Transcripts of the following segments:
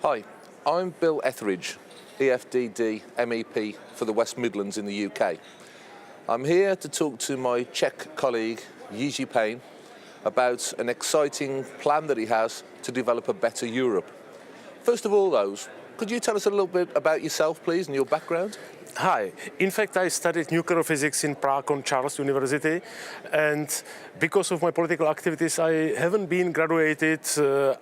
Hi, I'm Bill Etheridge, EFDD MEP for the West Midlands in the UK. I'm here to talk to my Czech colleague Jiří Payne about an exciting plan that he has to develop a better Europe. First of all, could you tell us a little bit about yourself, please, and your background? Hi. In fact, I studied nuclear physics in Prague on Charles University, and because of my political activities, I haven't been graduated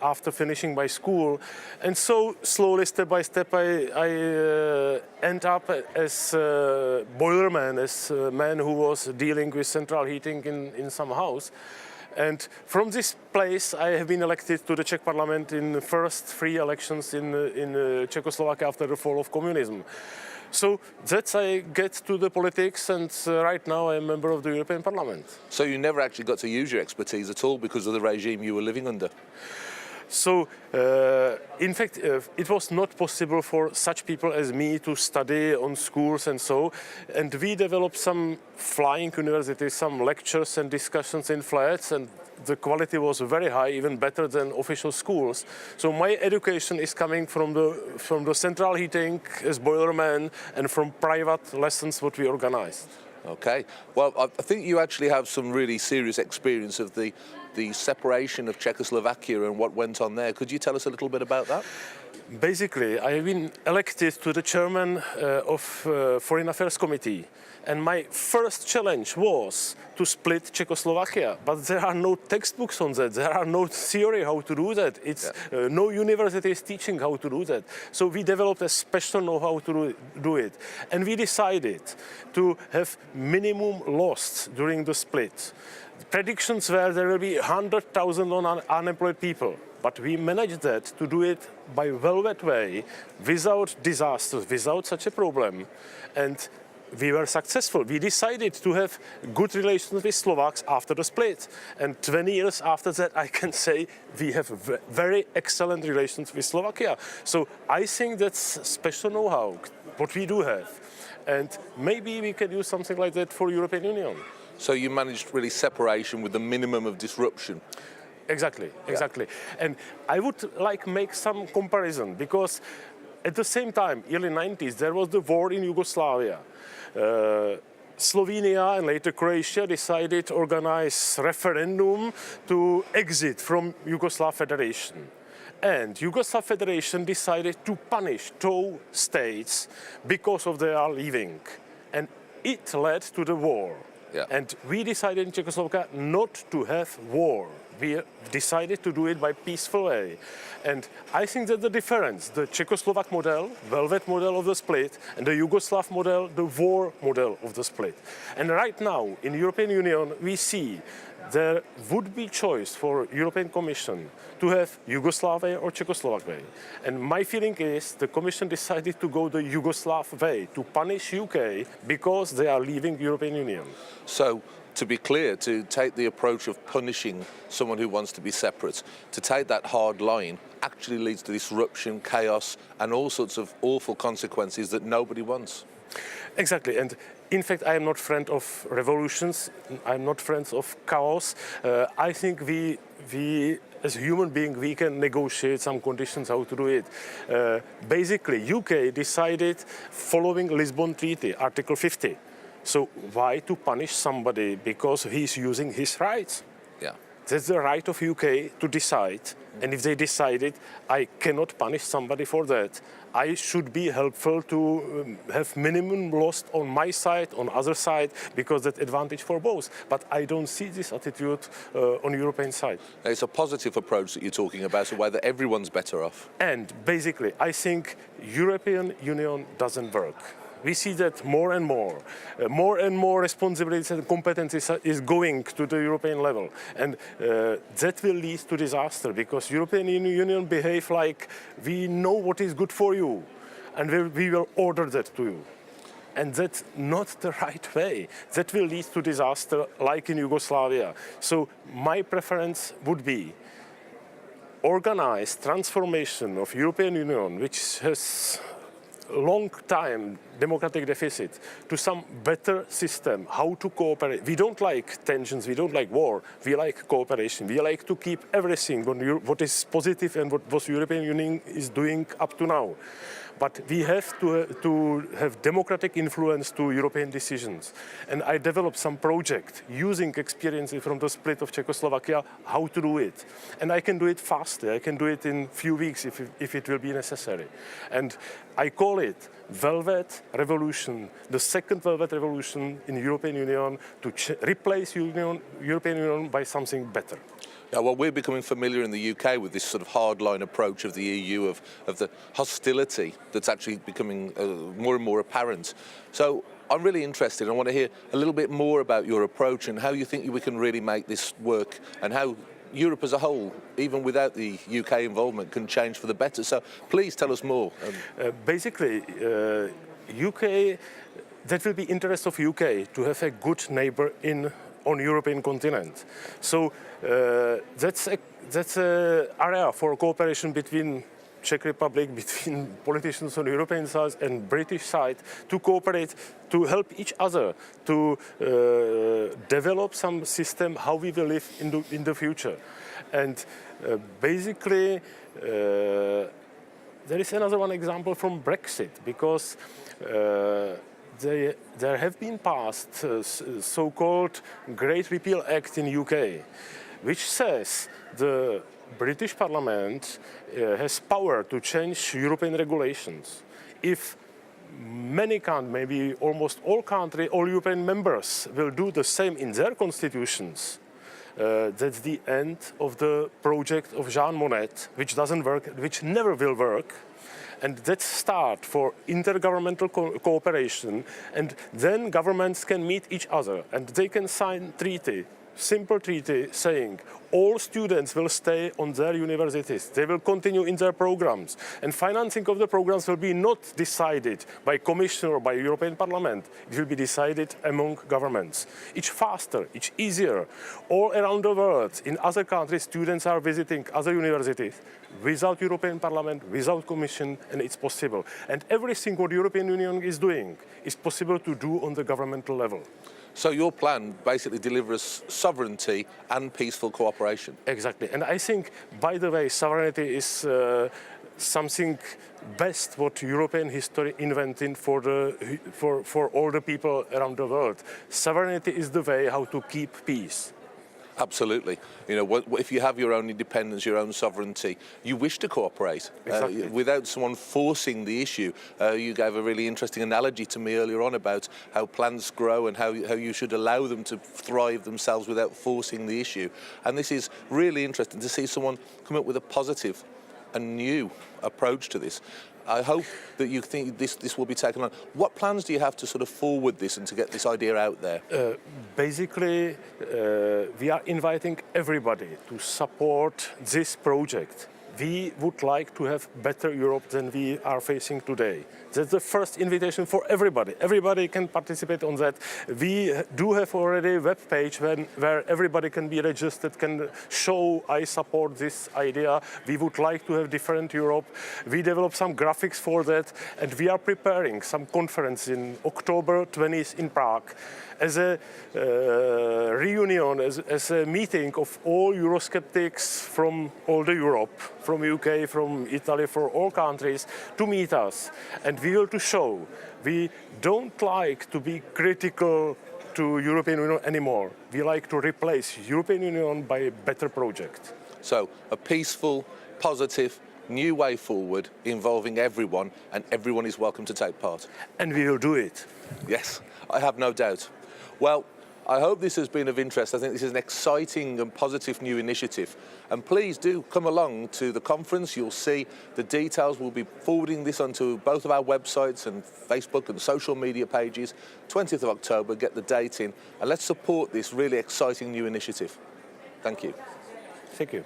after finishing my school, and so slowly, step by step, I end up as a boilerman, as a man who was dealing with central heating in some house. And from this place, I have been elected to the Czech Parliament in the first free elections in Czechoslovakia after the fall of communism. So that's I get to the politics, and right now I'm a member of the European Parliament. So you never actually got to use your expertise at all because of the regime you were living under? So, in fact, it was not possible for such people as me to study on schools and so, and we developed some flying universities, some lectures and discussions in flats, and the quality was very high, even better than official schools. So my education is coming from the central heating as boilerman and from private lessons what we organized. Okay. Well, I think you actually have some really serious experience of the separation of Czechoslovakia and what went on there. Could you tell us a little bit about that? Basically, I have been elected to the chairman of Foreign Affairs Committee, and my first challenge was to split Czechoslovakia. But there are no textbooks on that. There are no theory how to do that. No university is teaching how to do that. So we developed a special know-how to do it, and we decided to have minimum loss during the split. The predictions were there will be 100,000 unemployed people. But we managed that to do it by velvet way, without disasters, without such a problem. And we were successful. We decided to have good relations with Slovaks after the split. And 20 years after that, I can say we have very excellent relations with Slovakia. So I think that's special know-how, what we do have. And maybe we can use something like that for European Union. So you managed really separation with the minimum of disruption. Exactly. And I would like make some comparison, because at the same time, early 90s, there was the war in Yugoslavia. Slovenia and later Croatia decided to organize referendum to exit from Yugoslav Federation. And Yugoslav Federation decided to punish two states because of their leaving. And it led to the war. Yeah. And we decided in Czechoslovakia not to have war. We decided to do it by peaceful way. And I think that the difference, the Czechoslovak model, velvet model of the split, and the Yugoslav model, the war model of the split. And right now, in European Union, we see there would be choice for European Commission to have Yugoslavia or Czechoslovak way. And my feeling is the Commission decided to go the Yugoslav way, to punish UK because they are leaving European Union. So, to be clear, to take the approach of punishing someone who wants to be separate, to take that hard line, actually leads to disruption, chaos, and all sorts of awful consequences that nobody wants. Exactly, and in fact, I am not friend of revolutions. I'm not friend of chaos. I think we as a human being, we can negotiate some conditions how to do it. Basically, UK decided following Lisbon Treaty, Article 50. So why to punish somebody because he's using his rights? Yeah. That's the right of UK to decide. And if they decided, I cannot punish somebody for that. I should be helpful to have minimum loss on my side, on other side, because that's advantage for both. But I don't see this attitude on European side. It's a positive approach that you're talking about, a way that everyone's better off. And basically, I think European Union doesn't work. We see that more and more responsibilities and competencies is going to the European level. And that will lead to disaster, because European Union behave like we know what is good for you, and we will order that to you. And that's not the right way. That will lead to disaster like in Yugoslavia. So my preference would be organized transformation of European Union, which has long time democratic deficit to some better system, how to cooperate. We don't like tensions, we don't like war, we like cooperation. We like to keep everything what is positive and what European Union is doing up to now. But we have to have democratic influence to European decisions. And I developed some project using experiences from the split of Czechoslovakia, how to do it. And I can do it faster. I can do it in few weeks if it will be necessary. And I call it Velvet Revolution, the second Velvet Revolution in the European Union to replace European Union by something better. Yeah, well, we're becoming familiar in the UK with this sort of hardline approach of the EU, of the hostility that's actually becoming more and more apparent. So I'm really interested. I want to hear a little bit more about your approach and how you think we can really make this work and how Europe as a whole, even without the UK involvement, can change for the better. So please tell us more. Basically, UK, that will be interest of UK to have a good neighbor on European continent. So that's a area for cooperation between Czech Republic, between politicians on European side and British side to cooperate, to help each other, to develop some system how we will live in the future. And basically, there is another one example from Brexit, because there have been passed so-called Great Repeal Act in UK, which says the British Parliament has power to change European regulations. If many countries, maybe almost all countries, all European members will do the same in their constitutions, that's the end of the project of Jean Monnet, which doesn't work, which never will work. And that's start for intergovernmental cooperation, and then governments can meet each other and they can sign treaty, simple treaty saying all students will stay on their universities, they will continue in their programs, and financing of the programs will be not decided by Commission or by European Parliament, it will be decided among governments. It's faster, it's easier. All around the world, in other countries, students are visiting other universities without European Parliament, without Commission, and it's possible. And everything what the European Union is doing is possible to do on the governmental level. So your plan basically delivers sovereignty and peaceful cooperation. Exactly. And I think, by the way, sovereignty is something best what European history invented for all the people around the world. Sovereignty is the way how to keep peace. Absolutely. You know, if you have your own independence, your own sovereignty, you wish to cooperate Exactly. without someone forcing the issue. You gave a really interesting analogy to me earlier on about how plants grow and how you should allow them to thrive themselves without forcing the issue. And this is really interesting to see someone come up with a positive and new approach to this. I hope that you think this will be taken on. What plans do you have to sort of forward this and to get this idea out there? Basically, we are inviting everybody to support this project. We would like to have better Europe than we are facing today. That's the first invitation for everybody. Everybody can participate on that. We do have already a web page where everybody can be registered, can show, I support this idea. We would like to have different Europe. We developed some graphics for that, and we are preparing some conference in October 20th in Prague as a reunion, as a meeting of all Eurosceptics from all the Europe, from UK, from Italy, for all countries, to meet us. And we will to show we don't like to be critical to European Union anymore. We like to replace European Union by a better project. So a peaceful, positive, new way forward involving everyone, and everyone is welcome to take part. And we will do it. Yes, I have no doubt. Well, I hope this has been of interest. I think this is an exciting and positive new initiative. And please do come along to the conference. You'll see the details. We'll be forwarding this onto both of our websites and Facebook and social media pages. 20th of October, get the date in, and let's support this really exciting new initiative. Thank you. Thank you.